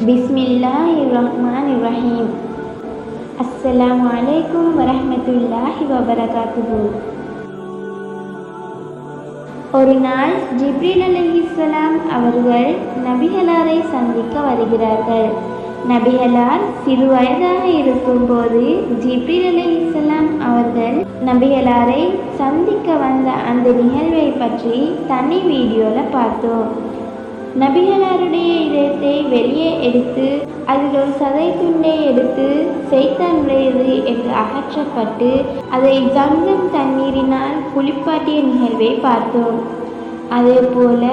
பிஸ்மில்லாஹிர்ரஹ்மானிர்ரஹீம். அஸ்ஸலாமு அலைக்கும் வரஹ்மத்துல்லாஹி வபரகாத்துஹு. ஒரு நாள் ஜிப்ரீல் அலைஹிஸ்ஸலாம் அவர்கள் நபிகளாரை சந்திக்க வருகிறார்கள். நபிகளார் சிறு வயதாக இருக்கும்போது ஜிப்ரீல் அலைஹிஸ்ஸலாம் அவர்கள் நபிகளாரை சந்திக்க வந்த அந்த நிகழ்வை பற்றி தனி வீடியோவில் பார்த்தோம். நபிகளாருடைய இதயத்தை வெளியே எடுத்து அதில் ஒரு சதை துண்டை எடுத்து செய்தானுடையது என்று அகற்றப்பட்டு அதை ஜம்சம் தண்ணீரினால் குளிப்பாட்டிய நிகழ்வை பார்த்தோம். அதே போல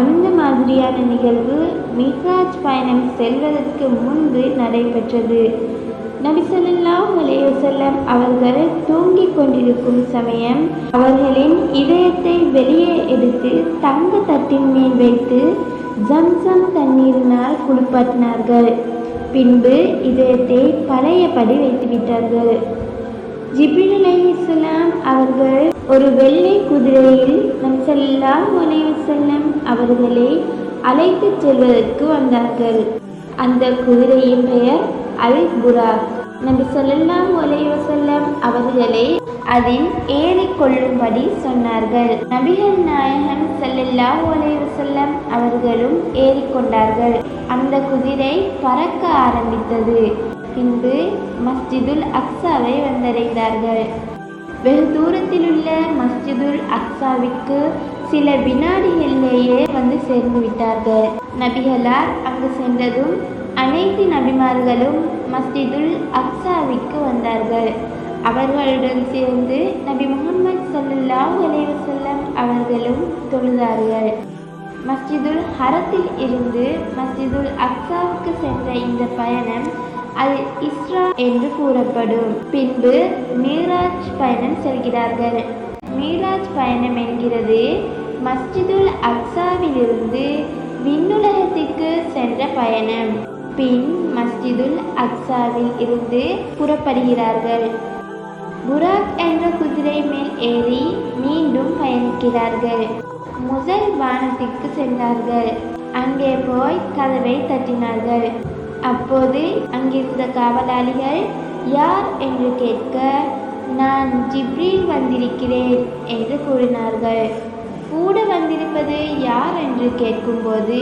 அந்த மாதிரியான நிகழ்வு மிஹ்ராஜ் பயணம் செல்வதற்கு முன்பு நடைபெற்றது. நபி ஸல்லல்லாஹு அலைஹி வஸல்லம் அவர்கள் தூங்கிக் கொண்டிருக்கும் சமயம் அவர்களின் இதயத்தை வெளியே எடுத்து தங்க தட்டின் மேல் வைத்து ஜம்சம் தண்ணீரினால் குளிப்பாட்டினார்கள். பின்பு இதயத்தை பழையபடி வைத்துவிட்டார்கள். ஜிப்ரீல் அலைஹிஸ்ஸலாம் அவர்கள் ஒரு வெள்ளை குதிரையில் நபி ஸல்லல்லாஹு அலைஹி வஸல்லம் அவர்களை அழைத்துச் செல்வதற்கு வந்தார்கள். அந்த குதிரையின் பெயர் அல் புராக். நபி ஸல்லல்லாஹு அலைஹி வஸல்லம் அவர்களை அதில் ஏறிக்கொள்ளும்படி சொன்னார்கள். நபிகள் நாயகம் ஸல்லல்லாஹு அலைஹி வஸல்லம் அவர்களும் ஏறிக்கொண்டார்கள். அந்த குதிரை பறக்க ஆரம்பித்தது. பின்பு மஸ்ஜிதுல் அக்ஸாவை வந்தடைந்தார்கள். வெகு தூரத்திலுள்ள மஸ்ஜிதுல் அக்ஸாவிற்கு சில வினாடிகளிலேயே வந்து சேர்ந்து விட்டார்கள். நபிகளார் அங்கு சென்றதும் அனைத்து நபிமார்களும் மஸ்ஜிதுல் அக்ஸாவிற்கு வந்தார்கள். அவர்களுடன் சேர்ந்து நபி முஹம்மது ஸல்லல்லாஹு அலைஹி வஸல்லம் அவர்களும் தொழுதார்கள். மஸ்ஜிதுல் ஹரத்தில் இருந்து மஸ்ஜிதுல் அக்ஸாவுக்கு சென்ற இந்த பயணம் அல் இஸ்ரா என்று கூறப்படும். பின்பு மீராஜ் பயணம் செல்கிறார்கள். மீராஜ் பயணம் என்கிறது மஸ்ஜிதுல் அக்ஸாவிலிருந்து விண்ணுலகத்திற்கு சென்ற பயணம். பின் மஸ்ஜிதுல் அக்ஸாவில் இருந்து புறப்படுகிறார்கள். புராக் என்ற குதிரை மேல் ஏறி மீண்டும் பயணிக்கிறார்கள். முதல் வானத்திற்கு சென்றார்கள். அங்கே போய் கதவை தட்டினார்கள். அப்போது அங்கிருந்த காவலாளிகள் யார் என்று கேட்க, நான் ஜிப்ரீல் வந்திருக்கிறேன் என்று கூறினார்கள். கூட வந்திருப்பது யார் என்று கேட்கும்போது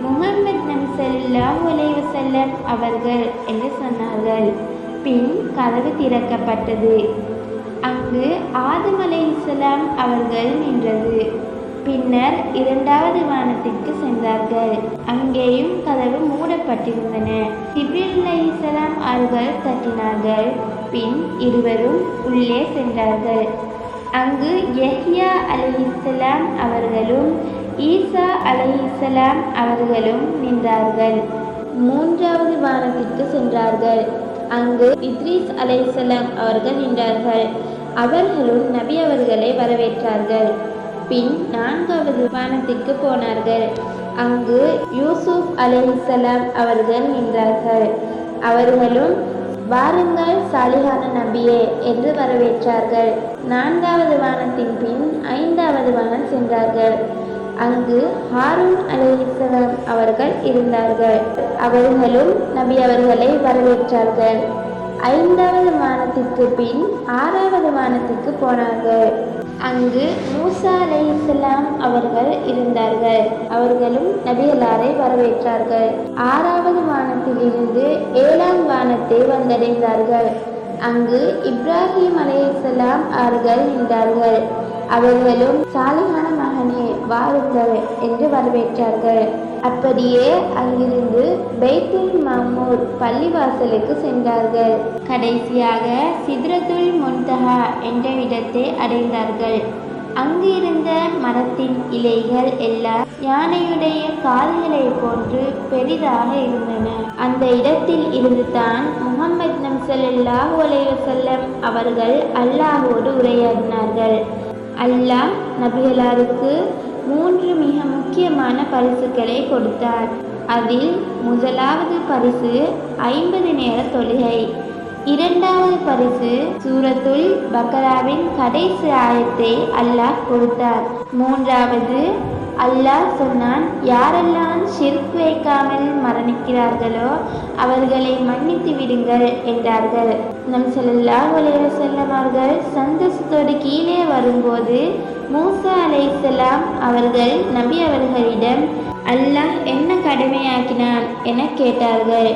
முஹம்மது நபி ஸல்லல்லாஹு அலைஹி வஸல்லம் அவர்கள் என்று சொன்னார்கள். பின் கதவு திறக்கப்பட்டது. அங்கு ஆதம் அலைஹிஸ்ஸலாம் அவர்கள் நின்றது. பின்னர் இரண்டாவது வானத்திற்கு சென்றார்கள். அங்கேயும் கதவு மூடப்பட்டிருந்தன. ஜிப்ரீல் அலைஹிஸ்ஸலாம் அவர்கள் தட்டினார்கள். பின் இருவரும் உள்ளே சென்றார்கள். அங்கு யஹ்யா அலைஹிஸ்ஸலாம் அவர்களும் ஈசா அலைஹிஸ்ஸலாம் அவர்களும் நின்றார்கள். மூன்றாவது வானத்திற்கு சென்றார்கள். அங்கு இத்ரீஸ் அலைஹிஸ்ஸலாம் அவர்கள் நின்றார்கள். அவர்களும் நபி அவர்களை வரவேற்றார்கள். பின் நான்காவது வானத்திற்கு போனார்கள். அங்கு யூசுப் அலைஹிஸ்ஸலாம் அவர்கள் நின்றார்கள். அவர்களும் வாருங்கள் சாலிஹான நபியே என்று வரவேற்றார்கள். நான்காவது வானத்தின் பின் ஐந்தாவது வானம் சென்றார்கள். அங்கு ஹாரூன் அலைஹிஸ்ஸலாம் அவர்கள் இருந்தார்கள். அவர்களும் நபி அவர்களை வரவேற்றார்கள். ஐந்தாவது வானத்திற்கு பின் ஆறாவது வானத்திற்கு போனார்கள். அங்கு மூசா அலைஹிஸ்ஸலாம் அவர்கள் இருந்தார்கள். அவர்களும் நபிகளாரை வரவேற்றார்கள். ஆறாவது வானத்திலிருந்து ஏழாம் வானத்தை வந்தடைந்தார்கள். அங்கு இப்ராஹிம் அலைஹிஸ்ஸலாம் அவர்கள் நின்றார்கள். அவர்களும் சாலிஹான மகனே வாருங்கள் என்று வரவேற்றார்கள். அப்படியே அங்கிருந்து பைத்துல் மஅமூர் பள்ளிவாசலுக்கு சென்றார்கள். கடைசியாக சித்ரத்துல் முன்தஹா என்ற இடத்தை அடைந்தார்கள். அங்கு இருந்த மரத்தின் இலைகள் எல்லாம் யானையுடைய கால்களை போன்று பெரிதாக இருந்தன. அந்த இடத்தில் இருந்து தான் முஹம்மது நபி ஸல்லல்லாஹு அலைஹி வஸல்லம் அவர்கள் அல்லாஹ்வோடு உரையாடினார்கள். அல்லாஹ் நபிகளாருக்கு 3 மிக முக்கியமான பரிசுகளை கொடுத்தார். அதில் முதலாவது பரிசு 50 நேர தொழுகை. இரண்டாவது பரிசு சூரத்துல் பக்கராவின் கடைசி ஆயத்தை அல்லாஹ் கொடுத்தார். மூன்றாவது அல்லாஹ் சொன்னான், யாரெல்லாம் ஷிர்க் வைக்காமல் மரணிக்கிறார்களோ அவர்களை மன்னித்து விடுங்கள் என்றார்கள். நபி ஸல்லல்லாஹு அலைஹி வஸல்லம் அவர்கள் சந்தோஷத்தோடு கீழே வரும்போது மூசா அலைஹிஸ்ஸலாம் அவர்கள் நபி அவர்களிடம் அல்லாஹ் என்ன கடமையாக்கினான் என கேட்டார்கள்.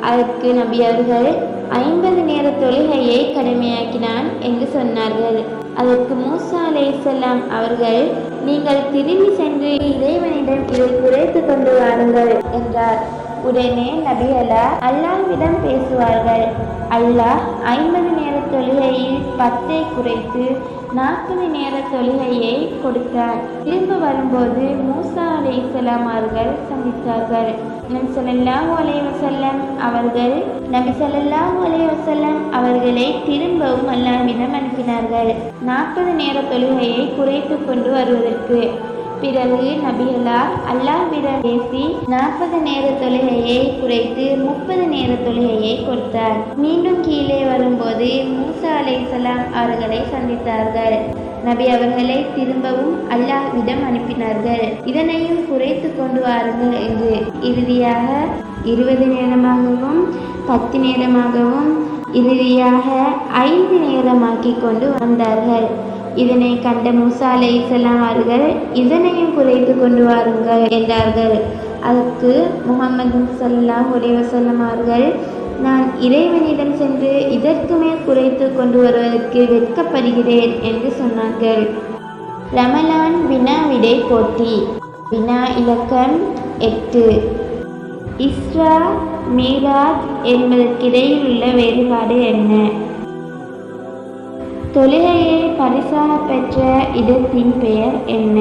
அதற்கு நபி அவர்கள் 50 நேர தொழுகையை கடமையாக்கினான் என்று சொன்னார்கள். அதற்கு மூசா அலைஹிஸ்ஸலாம் அவர்கள், நீங்கள் திரும்பி சென்று இறைவனிடம் இதை குறைத்து கொண்டு வாருங்கள் என்றார். உடனே நபிகளார் அல்லாஹ்விடம் பேசுவார்கள். அல்லாஹ் 50 நேர தொழுகையில் 10 குறைத்து 40 நேர தொழுகையை கொடுத்தார். திரும்ப வரும்போது மூசா அலைஹிஸ்ஸலாம் அவர்கள் சந்தித்தார்கள். நபி ஸல்லல்லாஹு அலைஹி வஸல்லம் அவர்களை திரும்பவும் அல்லாஹ்விடம் அனுப்பினார்கள் 40 நேர தொழுகையை குறைத்து கொண்டு வருவதற்கு. பிறகு நபிகளார் அல்லாஹ்விடம் பேசி 40 நேர தொழுகையை குறைத்து 30 நேர தொழுகையை கொடுத்தார். மீண்டும் கீழே வரும்போது மூசா அலைஹிஸ்ஸலாம் அவர்களை சந்தித்தார்கள். நபி அவர்களை திரும்பவும் அல்லாஹ்விடம் அனுப்பினார்கள், இதனையும் குறைத்து கொண்டு வாருங்கள் என்று. இறுதியாக 20 நேரமாகவும் 10 நேரமாகவும் இறுதியாக 5 நேரமாக்கி கொண்டு வந்தார்கள். இதனை கண்ட மூசா அலைஹிஸ்ஸலாம் அவர்கள், இதனையும் குறைத்து கொண்டு வாருங்கள் என்றார்கள். அதற்கு முஹம்மது ஸல்லல்லாஹு அலைஹி வஸல்லம் அவர்கள், நான் இறைவனிடம் சென்று இதற்கு மேல் குறைத்து கொண்டு வருவதற்கு வெட்கப்படுகிறேன் என்று சொன்னார்கள். ரமலான் வினா விடை போட்டி. வினா இலக்கம் 8. இஸ்ரா மீராஜ் என்பதற்கிடையில் உள்ள வேறுபாடு என்ன? தொழுகையை பரிசாக பெற்ற இடத்தின் பெயர் என்ன?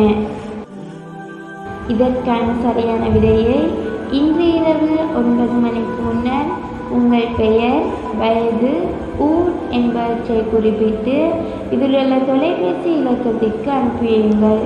இதற்கான சரியான விடையை இன்று இரவு 9 மணிக்கு முன்னர் உங்கள் பெயர், வயது, ஊர் என்பவற்றை குறிப்பிட்டு இதில் உள்ள தொலைபேசி இலக்கத்திற்கு அனுப்பியுங்கள்.